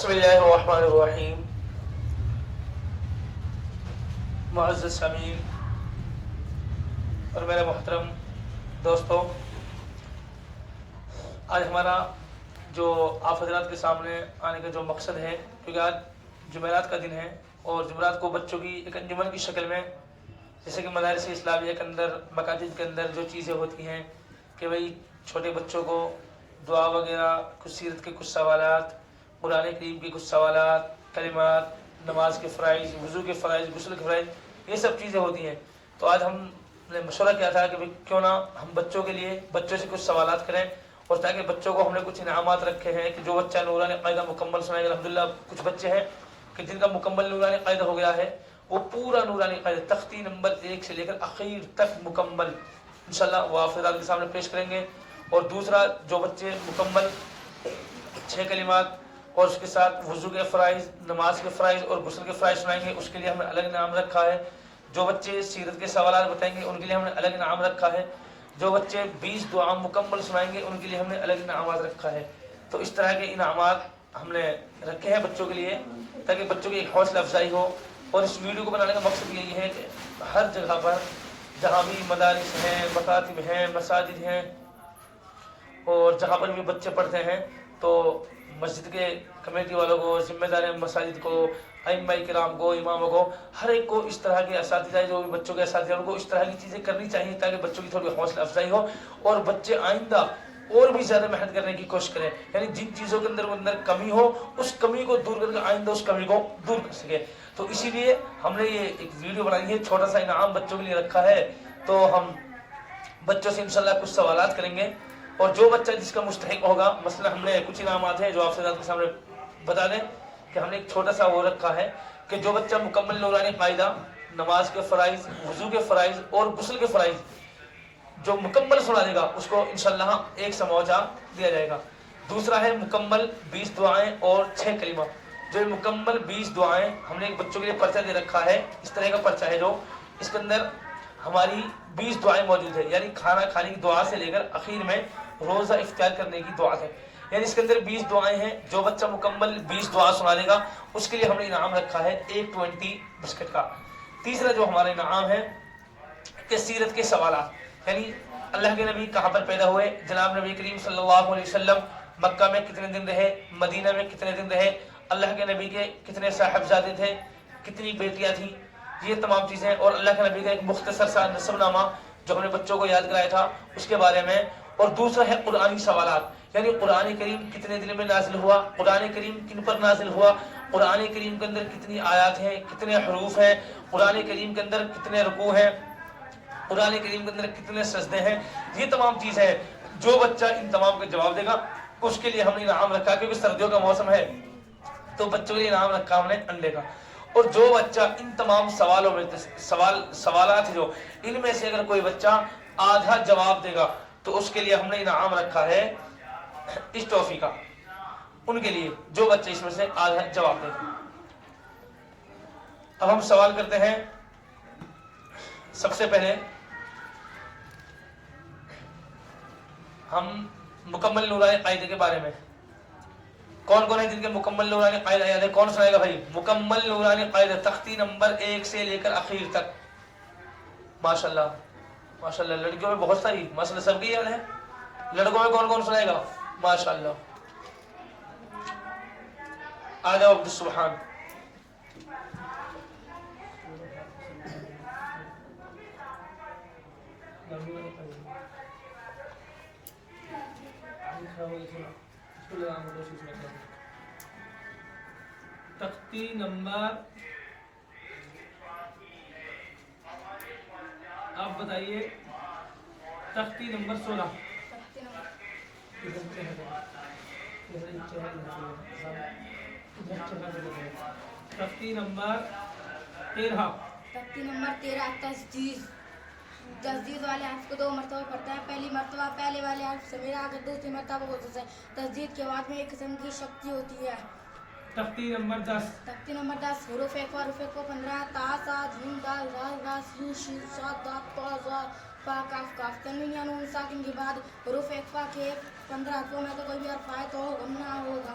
بسم اللہ الرحمن الرحیم. معزز سامعین اور میرے محترم دوستوں، آج ہمارا جو آپ حضرات کے سامنے آنے کا جو مقصد ہے، کیونکہ آج جمعرات کا دن ہے اور جمعرات کو بچوں کی ایک انجمن کی شکل میں، جیسے کہ مدارس اسلامیہ کے اندر، مکاتب کے اندر جو چیزیں ہوتی ہیں کہ بھئی چھوٹے بچوں کو دعا وغیرہ، کچھ سیرت کے کچھ سوالات، قرآن کریم کے کچھ سوالات، کلمات، نماز کے فرائض، وضو کے فرائض، غسل کے فرائض، یہ سب چیزیں ہوتی ہیں. تو آج ہم نے مشورہ کیا تھا کہ کیوں نہ ہم بچوں کے لیے بچوں سے کچھ سوالات کریں، اور تاکہ بچوں کو ہم نے کچھ انعامات رکھے ہیں کہ جو بچہ نورانی قاعدہ مکمل سنائے گا. الحمدللہ کچھ بچے ہیں کہ جن کا مکمل نورانی قاعدہ ہو گیا ہے، وہ پورا نورانی قاعدہ تختی نمبر 1 سے لے کر اخیر تک مکمل انشاءاللہ وہ آپ حضرات کے سامنے پیش کریں گے. اور دوسرا، جو بچے مکمل 6 کلمات اور اس کے ساتھ وضو کے فرائض، نماز کے فرائض اور غسل کے فرائض سنائیں گے، اس کے لیے ہم نے الگ انعام رکھا ہے. جو بچے سیرت کے سوالات بتائیں گے، ان کے لیے ہم نے الگ انعام رکھا ہے. جو بچے 20 دعا مکمل سنائیں گے، ان کے لیے ہم نے الگ انعامات رکھا ہے. تو اس طرح کے انعامات ہم نے رکھے ہیں بچوں کے لیے، تاکہ بچوں کی ایک حوصلہ افزائی ہو. اور اس ویڈیو کو بنانے کا مقصد یہی ہے کہ ہر جگہ پر جہاں بھی مدارس ہیں، مکاتب ہیں، مساجد ہیں، اور جہاں پر بھی بچے پڑھتے ہیں، تو مسجد کے کمیٹی والوں کو، ذمہ دار مساجد کو، ائمہ کرام کو، اماموں کو، ہر ایک کو اس طرح کے اساتذہ، جو بھی بچوں کے اساتذہ، ان کو اس طرح کی چیزیں کرنی چاہیے تاکہ بچوں کی تھوڑی حوصلہ افزائی ہو اور بچے آئندہ اور بھی زیادہ محنت کرنے کی کوشش کریں. یعنی جن چیزوں کے اندر کمی ہو، اس کمی کو دور کر کے آئندہ اس کمی کو دور کر سکے. تو اسی لیے ہم نے یہ ایک ویڈیو بنائی ہے، چھوٹا سا انعام بچوں کے لیے رکھا ہے. تو ہم بچوں سے انشاءاللہ کچھ سوالات کریں گے، اور جو بچہ جس کا مستحق ہوگا، مثلا ہم نے کچھ انعامات ہیں جو آپ سے کے سامنے بتا دیں کہ ہم نے ایک چھوٹا سا وہ رکھا ہے کہ جو بچہ مکمل نورانی قاعدہ، نماز کے فرائض، وضو کے فرائض اور غسل کے فرائض جو مکمل سنا دے گا، اس کو انشاءاللہ ایک سموچہ دیا جائے گا. دوسرا ہے مکمل 20 دعائیں اور 6 کلمہ. جو مکمل 20 دعائیں ہم نے ایک بچوں کے لیے پرچہ دے رکھا ہے، اس طرح کا پرچہ ہے جو اس کے اندر ہماری 20 دعائیں موجود ہیں، یعنی کھانا کھانے کی دعا سے لے کر اخیر میں روزہ افطار کرنے کی دعا ہے. یعنی اس کے اندر 20 دعائیں ہیں. جو بچہ مکمل 20 دعا سنا دے گا، اس کے لیے ہم نے انعام رکھا ہے 120 بسکٹ کا. تیسرا جو ہمارا انعام ہے کہ سیرت کے سوالات، یعنی اللہ کے نبی کہاں پر پیدا ہوئے، جناب نبی کریم صلی اللہ علیہ وسلم مکہ میں کتنے دن رہے، مدینہ میں کتنے دن رہے، اللہ کے نبی کے کتنے صاحبزادے تھے، کتنی بیٹیاں تھیں، یہ تمام چیزیں. اور اللہ کے نبی کا ایک مختصر سا نسب نامہ جو ہم نے بچوں کو یاد کرایا تھا، اس کے بارے میں. اور دوسرا ہے قرآنی سوالات، یعنی قرآن کریم کتنے دن میں نازل ہوا، قرآن کریم کن پر نازل ہوا، قرآن کریم کے اندر کتنی آیات ہیں، کتنے حروف ہیں، قرآن کریم کے اندر کتنے رکوع ہیں، قرآن کریم کے اندر کتنے سجدے ہیں. یہ تمام چیزیں ہیں. جو بچہ ان تمام کا جواب دے گا، اس کے لیے ہم نے انعام رکھا، کیونکہ سردیوں کا موسم ہے تو بچوں کے لیے انعام رکھا ہم نے انڈے کا. اور جو بچہ ان تمام سوالوں میں سوالات جو ان میں سے اگر کوئی بچہ آدھا جواب دے گا، تو اس کے لیے ہم نے انعام رکھا ہے اس ٹرافی کا، ان کے لیے جو بچے اس میں سے آدھا جواب دے گا. اب ہم سوال کرتے ہیں. سب سے پہلے ہم مکمل نورانی قاعدے کے بارے میں، کون کون ہے جن کے مکمل نورانی قاعدہ یاد ہے؟ کون سنائے گا بھائی؟ مکمل نورانی قاعدہ تختی نمبر 1 سے لے کر اخیر تک. ماشاءاللہ ماشاءاللہ، لڑکیوں میں بہت ساری، ماشاءاللہ سب کی یاد ہے. لڑکوں میں کون کون سنائے گا؟ ماشاءاللہ، آ جاؤ عبد السبحان. تختی نمبر، آپ بتائیے، تختی نمبر 16. تختی نمبر 13. تختی نمبر 13 تسدید والے حرف کو 2 مرتبہ پڑھتا ہے. پہلی مرتبہ پہلے والے حرف سے ملا کر دوسری مرتبہ کو تسدید کے بعد میں ایک قسم کی شکتی ہوتی ہے. تختی نمبر 10. تختی نمبر 10 حروف اقفا. حروف اقفا 15 تا سا جیم دال را را سین شین صاد داد طا ظا فا کاف کاف. تنوین یا نون ساکن کے بعد حروف اقفا کے 15 حرفوں میں تو کوئی بھی حرف آئے تو غم نہ ہوگا.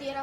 13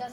10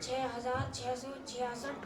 6666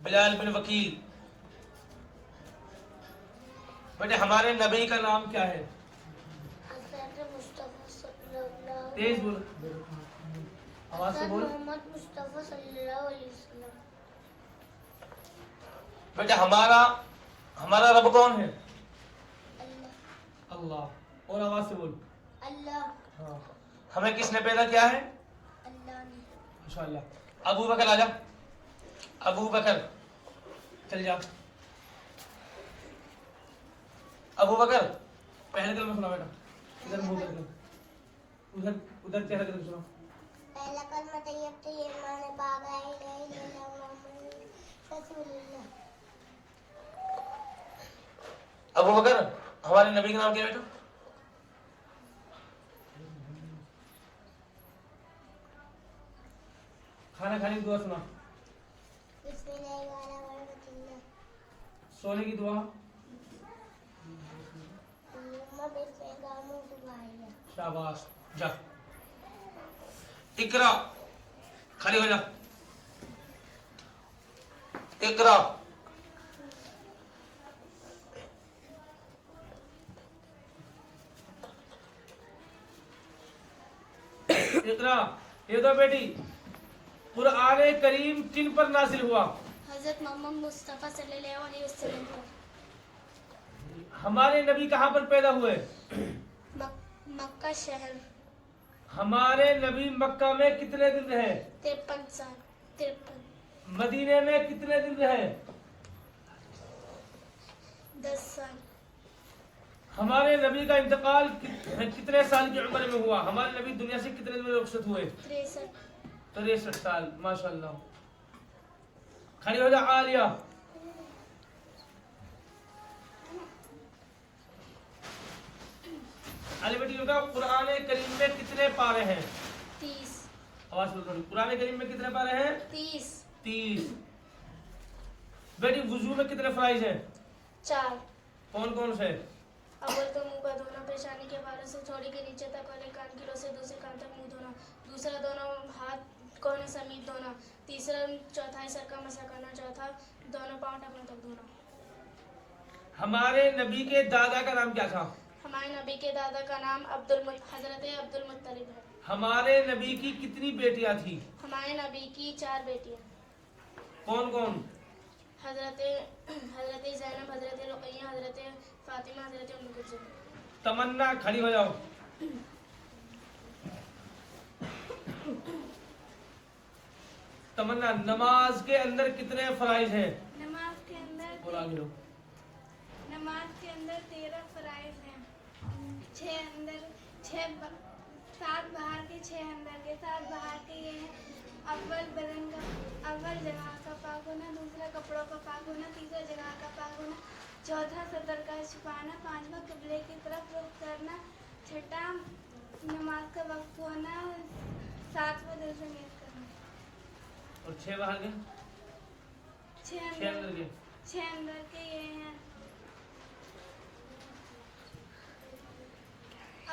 بلال بن وکیل. بیٹے ہمارے نبی کا نام کیا ہے؟ حضرت مصطفیٰ صلی اللہ تیز بول، آواز سے حضرت بول. محمد مصطفیٰ صلی اللہ علیہ وسلم. بیٹے ہمارا رب کون ہے؟ اللہ. اللہ. اور آواز سے بول. اللہ. ہاں. ہمیں کس نے پیدا کیا ہے؟ اللہ نے. ماشاءاللہ. ابو بکر آ جا. ابو بکر چل جا. ابو بکر پہلے کلمہ سنا بیٹا. ادھر منہ کر کے ادھر چہرہ کر کے سنا. پہلا کلمہ طیب تو یہ معنی بابا الہ الا اللہ محمد رسول اللہ. ابو بکر ہمارے نبی کا نام کیا ہے بیٹا؟ کھانا کھانے کی دعا سنا. بسم اللہ ورحمۃ اللہ. سونے کی دعا. شاباش. جا اقرا. کھڑی ہو جا. اقرا. اقرا. یہ دو بیٹی قرآن کریم کن پر نازل ہوا؟ حضرت محمد مصطفیٰ صلی اللہ علیہ وسلم کو. ہمارے نبی کہاں پر پیدا ہوئے؟ مکہ شہر. ہمارے نبی مکہ میں کتنے دن رہے؟ 53 سال. 53. مدینے میں کتنے دن رہے؟ 10 سال. ہمارے نبی کا انتقال کتنے سال کی عمر میں ہوا؟ ہمارے نبی دنیا سے کتنے دن میں رخصت ہوئے؟ 63 سال. ماشاءاللہ. کھڑی ہو جا عالیہ. علی بیٹی کا قرآن کریم میں کتنے پارے ہیں؟ 30. آواز بول رہی. قرآن کریم میں کتنے پارے ہیں؟ 30. بیٹی وضو میں کتنے فرائض ہیں؟ 4. کون کون سے؟ اول تو منہ کا دھونا، پیشانی کے بالوں سے تھوڑی کے نیچے تک والے کان کلوں سے دوسرے کان تک منہ دھونا. دوسرا دونوں ہاتھ کونے سمیت دھونا. تیسرا چوتھائی سر کا مسح کرنا. چوتھا دونوں پاؤں ٹخنوں تک دھونا. ہمارے نبی کے دادا کا نام کیا تھا؟ ہمارے نبی کے دادا کا نام حضرت عبد المطلب ہے. ہمارے نبی کی کتنی بیٹیاں تھیں؟ ہمارے نبی کی 4 بیٹیاں. کون کون؟ حضرت زینب، حضرت رقیہ، حضرت فاطمہ، حضرت ام کلثوم. تمنا. کھڑی ہو جاؤ. تمنا نماز کے اندر کتنے فرائض ہیں؟ نماز کے اندر بولا گیا. نماز کے اندر 13 فرائض ہیں. 7 باہر کے 6 اندر کے. 7 باہر کے یہ ہیں: اول جگہ کا پاک ہونا، دوسرا کپڑوں کا پاک ہونا، تیسرا جگہ کا پاک ہونا، چوتھا صدر کا چھپانا، پانچواں قبلے کی طرف رخ کرنا، چھٹا نماز کا وقت ہونا، ساتواں دل سے نیت کرنا. اور 6 باہر کے؟ 6 اندر کے. 6 اندر کے یہ ہیں: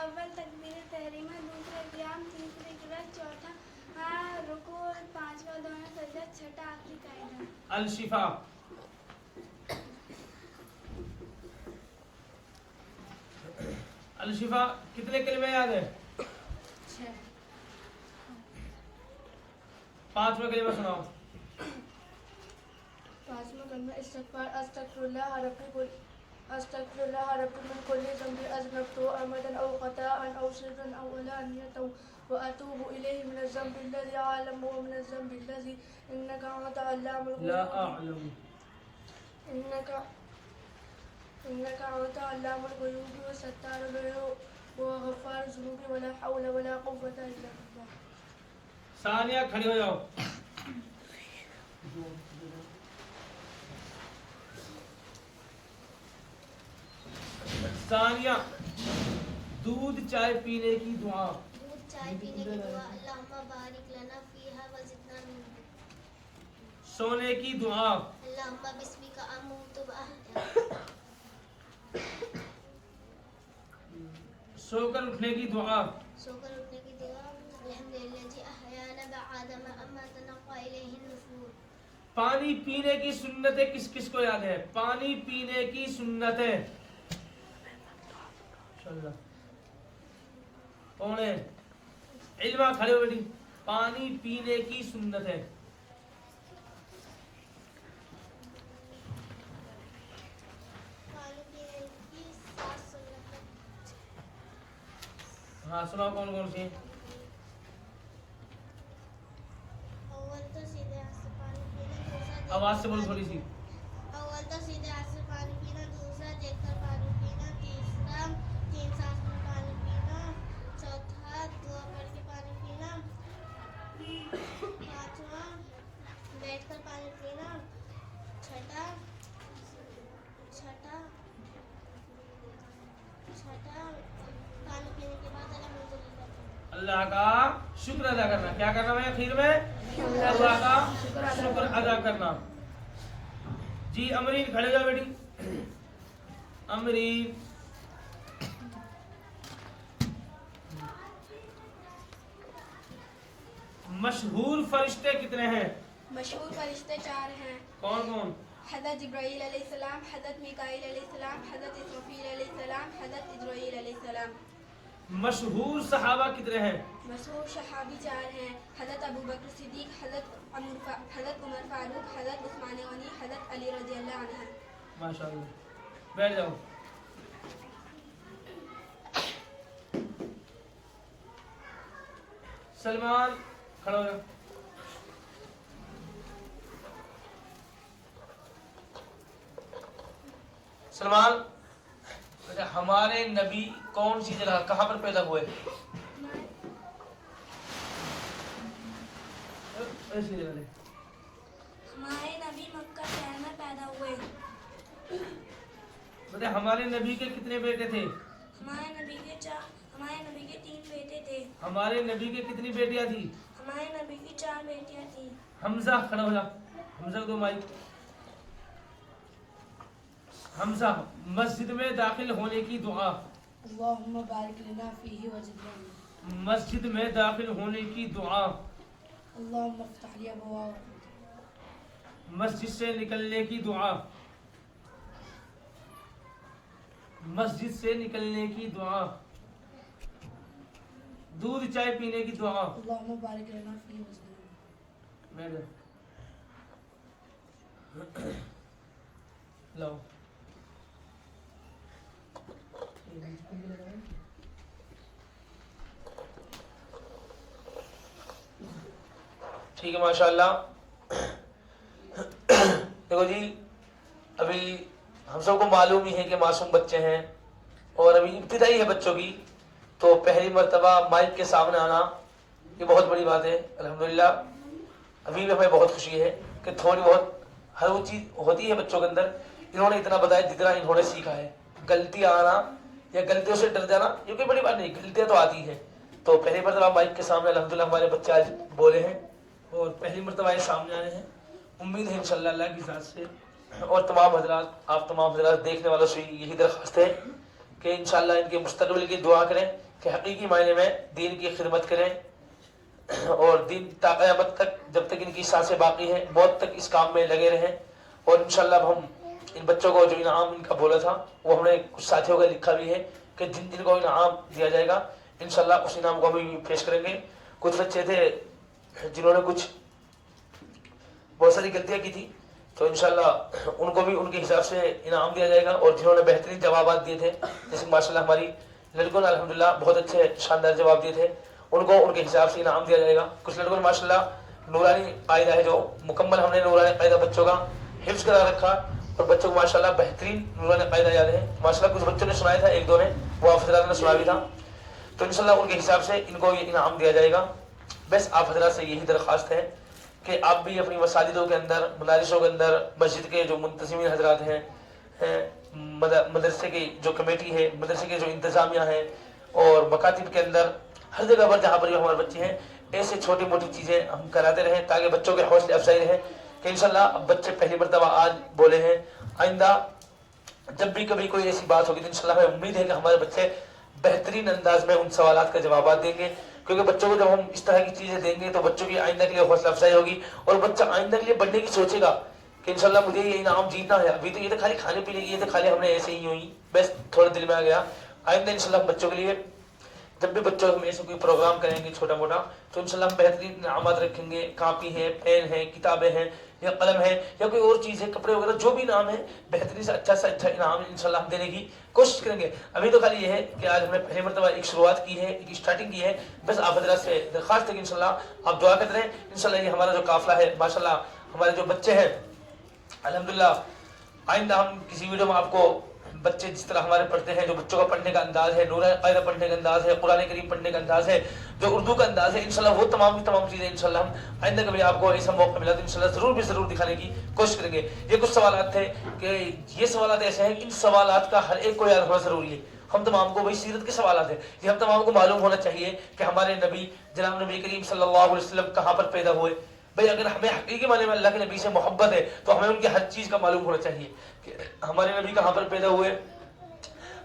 اول تکبیر تحریمہ، دوسرا قیام، تیسری قرات، چوتھا رکوع، پانچواں دونوں سجدہ، چھٹا آخری قاعدہ. الشفا. الشفا کتنے کلمے یاد ہیں؟ 6. 5واں کلمہ سناؤ. 5واں کلمہ استغفار. استغفر الله ربي من كل ذنب أذنبته عمدا أو خطأ أو سرا أو علانية وأتوب إليه من الذنب الذي أعلم ومن الذنب الذي إنك أنت علام الغيوب. لا أعلم. إنك أنت علام الغيوب وستار العيوب وغفار الذنوب ولا حول ولا قوة إلا بالله. ثانیہ کھڑی ہو جاؤ. ثانیہ دودھ چائے پینے کی دعا. دودھ چائے پینے کی دعا: اللہم بارک لنا فیہا وزدنا منہ. سونے کی دعا: اللہم بسمک اموت واحیا. سو کر اٹھنے کی دعا: سو کر اٹھنے کی دعا: الحمدللہ احیانا بعد ما اماتنا والیہ النشور. پانی پینے کی سنتیں کس کس کو یاد ہے؟ پانی پینے کی سنتیں کون ہے؟ علما کھڑے ہو بیٹی. پانی پینے کی سنتیں. پانی پینے کی 7 سنتیں. ہاں سناؤ کون کون سی؟ اول تو سیدھے ہاتھ سے پانی پینا. دوسرا آواز سے بولو تھوڑی سی. اول تو سیدھے ہاتھ سے پانی پینا. دوسرا دیکھ کر پانی پینا. تیسرا 3 سانس میں پانی پینا. چوتھا دعا پڑھ کے پانی پینا. پانچواں بیٹھ کر پانی پینا. چھٹا پانی پینے کے بعد الحمدللہ. اللہ کا شکر ادا کرنا. کیا کرنا ہے اخیر میں؟ اللہ کا شکر ادا کرنا. جی امرین کھڑے جاؤ بیٹی. امرین مشہور فرشتے کتنے ہیں؟ مشہور فرشتے 4 ہیں. کون کون؟ حضرت جبرائیل علیہ السلام, حضرت میکائیل علیہ السلام, حضرت اسرافیل علیہ السلام, حضرت اجرائیل علیہ السلام. مشہور صحابہ کتنے ہیں؟ مشہور صحابی 4 ہیں. حضرت ابوبکر صدیق, حضرت عمر فاروق, حضرت عثمان غنی, حضرت علی رضی اللہ عنہ. ماشاء اللہ. بیٹھ جاؤ. سلمان کھڑا ہو جاؤ. سلمان ہمارے نبی کون سی جگہ کہاں پر پیدا ہوئے؟ ایسی جگہ لے. ہمارے نبی مکہ شہر میں پیدا ہوئے. ہمارے نبی کے کتنے بیٹے تھے؟ ہمارے نبی کے 3 بیٹے تھے. ہمارے نبی کے کتنی بیٹیاں تھیں؟ ہمارے نبی کی 4 بیٹیاں تھیں. حمزہ کھڑا ہو جا. حمزہ کو دو مائک. حمزہ مسجد میں داخل ہونے کی دعا. اللہم بارک لنا فیہ وزدنا. مسجد میں داخل ہونے کی دعا. اللہم افتح لی ابواب. مسجد سے نکلنے کی دعا. مسجد سے نکلنے کی دعا. دودھ چائے پینے کی دعا. اللہم بارک لنا فیہ وزدنا. لو ٹھیک ہے ماشاء اللہ. دیکھو جی ابھی ہم سب کو معلوم ہی ہے کہ معصوم بچے ہیں اور ابھی ابتدائی ہے بچوں کی, تو پہلی مرتبہ مائک کے سامنے آنا یہ بہت بڑی بات ہے. الحمدللہ ابھی بھی ہمیں بہت خوشی ہے کہ تھوڑی بہت ہر وہ چیز ہوتی ہے بچوں کے اندر. انہوں نے اتنا بتایا جتنا انہوں نے سیکھا ہے. غلطیاں آنا یا غلطیوں سے ڈر جانا یہ کوئی بڑی بات نہیں, غلطیاں تو آتی ہیں. تو پہلی مرتبہ مائک کے سامنے الحمدللہ ہمارے بچے آج بولے ہیں اور پہلی مرتبہ یہ سامنے آئے ہیں. امید ہے انشاءاللہ اللہ کی ذات سے اور تمام حضرات آپ تمام حضرات دیکھنے والوں سے یہی درخواست ہے کہ انشاءاللہ ان کے مستقبل کی دعا کریں کہ حقیقی معنی میں دین کی خدمت کریں اور دین تا قیامت تک جب تک ان کی سانسیں باقی ہیں موت تک اس کام میں لگے رہیں. اور انشاءاللہ ہم ان بچوں کو جو انعام ان کا بولا تھا وہ ہم نے کچھ ساتھیوں کا لکھا بھی ہے کہ جن جن کو انعام دیا جائے گا انشاءاللہ اس انعام کو ہم پیش کریں گے. کچھ بچے تھے جنہوں نے کچھ بہت ساری غلطیاں کی تھی تو انشاءاللہ ان کو بھی ان کے حساب سے انعام دیا جائے گا. اور جنہوں نے بہترین جوابات دیے تھے جیسے ماشاءاللہ ہماری لڑکوں نے الحمدللہ بہت اچھے شاندار جواب دیے تھے ان کو ان کے حساب سے انعام دیا جائے گا. کچھ لڑکوں نے ماشاءاللہ نورانی قاعدہ ہے جو مکمل ہم نے نورانی قاعدہ بچوں کا حفظ کرا رکھا اور بچوں کو ماشاءاللہ بہترین نورانی قاعدہ یاد ہے. ماشاءاللہ کچھ بچوں نے سنایا تھا, 1-2 نے, وہ آپ حضرات نے سنا بھی تھا. تو انشاءاللہ ان کے حساب سے ان کو یہ انعام دیا جائے گا. بس آپ حضرات سے یہی درخواست ہے کہ آپ بھی اپنی مساجدوں کے اندر مدارسوں کے اندر مسجد کے جو منتظمین حضرات ہیں مدرسے کی جو کمیٹی ہے مدرسے کے جو انتظامیہ ہیں اور مکاتب کے اندر ہر جگہ پر جہاں پر جو ہمارے بچے ہیں ایسے چھوٹی موٹی چیزیں ہم کراتے رہیں تاکہ بچوں کے حوصلے افزائی رہیں کہ انشاءاللہ اب بچے پہلی مرتبہ آج بولے ہیں. آئندہ جب بھی کبھی کوئی ایسی بات ہوگی تو انشاءاللہ ہمیں امید ہے کہ ہمارے بچے بہترین انداز میں ان سوالات کا جوابات دیں گے کیونکہ بچوں کو جب ہم اس طرح کی چیزیں دیں گے تو بچوں کی آئندہ کے لیے حوصلہ افزائی ہوگی اور بچہ آئندہ کے لیے بڑھنے کی سوچے گا کہ انشاءاللہ مجھے یہ انعام جیتنا ہے. ابھی تو یہ تو خالی کھانے پینے کی، یہ تو خالی ہم نے ایسے ہی ہوئی بس تھوڑا دل میں آ گیا. آئندہ انشاءاللہ ہم بچوں کے لیے جب بھی بچوں ہم ایسے کوئی پروگرام کریں گے چھوٹا موٹا تو انشاءاللہ ہم بہترین انعامات رکھیں گے. کاپی ہے، پین ہے، کتابیں ہیں یا قلم ہے یا کوئی اور چیز ہے، کپڑے وغیرہ جو بھی انعام ہے بہترین سے اچھا انعام انشاءاللہ ہم دینے کی کوشش کریں گے. ابھی تو خالی یہ ہے کہ آج ہم نے پہلی مرتبہ ایک شروعات کی ہے، ایک اسٹارٹنگ کی ہے. بس آپ حضرات سے درخواست ہے کہ انشاءاللہ آپ دعا کرتے رہیں. انشاءاللہ یہ ہمارا جو قافلہ ہے ماشاءاللہ ہمارے جو بچے ہیں الحمدللہ آئندہ ہم کسی ویڈیو میں آپ کو بچے جس طرح ہمارے پڑھتے ہیں، جو بچوں کا پڑھنے کا انداز ہے، نورہ قاعدہ پڑھنے کا انداز ہے، قرآن کریم پڑھنے کا انداز ہے، جو اردو کا انداز ہے، انشاءاللہ وہ تمام چیزیں انشاءاللہ ہم آئندہ کبھی آپ کو ایسا موقع ملا تو انشاءاللہ ضرور دکھانے کی کوشش کریں گے. یہ کچھ سوالات تھے کہ یہ سوالات ایسے ہیں کہ ان سوالات کا ہر ایک کو یاد ہونا ضروری ہے. ہم تمام کو وہی سیرت کے سوالات ہیں، یہ ہم تمام کو معلوم ہونا چاہیے کہ ہمارے نبی جناب نبی کریم صلی اللہ علیہ وسلم کہاں پر پیدا ہوئے. بھئی اگر ہمیں حقیقی معنی میں اللہ کے نبی سے محبت ہے تو ہمیں ان کی ہر چیز کا معلوم ہونا چاہیے کہ ہمارے نبی کہاں پر پیدا ہوئے،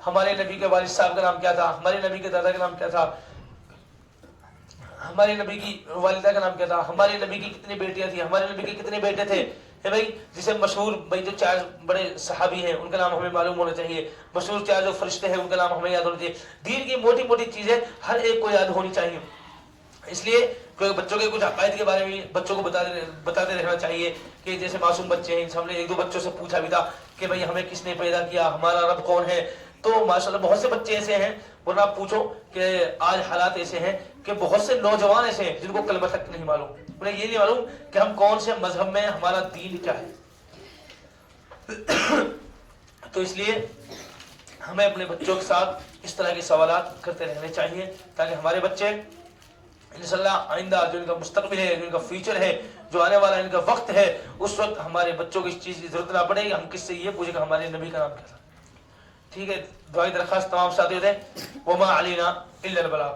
ہمارے نبی کے والد صاحب کا نام کیا تھا، ہمارے نبی کے دادا کا نام کیا تھا، ہمارے نبی کی والدہ کا نام کیا تھا، ہمارے نبی کی کتنی بیٹیاں تھیں، ہمارے نبی کے کتنے بیٹے تھے. بھائی جسے مشہور بھائی جو 4 بڑے صحابی ہیں ان کا نام ہمیں معلوم ہونا چاہیے، مشہور 4 جو فرشتے ہیں ان کا نام ہمیں یاد ہونا چاہیے. دین کی موٹی موٹی چیزیں ہر ایک کو یاد ہونی چاہیے. اس لیے بچوں کے کچھ عقائد کے بارے میں بچوں کو بتاتے رہنا چاہیے کہ جیسے معصوم بچے ہیں. ہم نے 1-2 بچوں سے پوچھا بھی تھا کہ بھائی ہمیں کس نے پیدا کیا، ہمارا رب کون ہے. تو ماشاءاللہ بہت سے بچے ایسے ہیں، ورنہ آپ پوچھو کہ آج حالات ایسے ہیں کہ بہت سے نوجوان ایسے ہیں جن کو کلمہ تک نہیں معلوم، انہیں یہ نہیں معلوم کہ ہم کون سے مذہب میں، ہمارا دین کیا ہے. تو اس لیے ہمیں اپنے بچوں کے ساتھ اس طرح کے سوالات کرتے رہنے چاہیے تاکہ ہمارے بچے انشاءاللہ آئندہ جو ان کا مستقبل ہے، جو ان کا فیوچر ہے، جو آنے والا ان کا وقت ہے، اس وقت ہمارے بچوں کو اس چیز کی ضرورت نہ پڑے گی ہم کس سے یہ پوچھیں کہ ہمارے نبی کا نام کیا تھا. ٹھیک ہے، دعائی درخواست تمام ساتھیوں سے وما علینا الا البلاغ.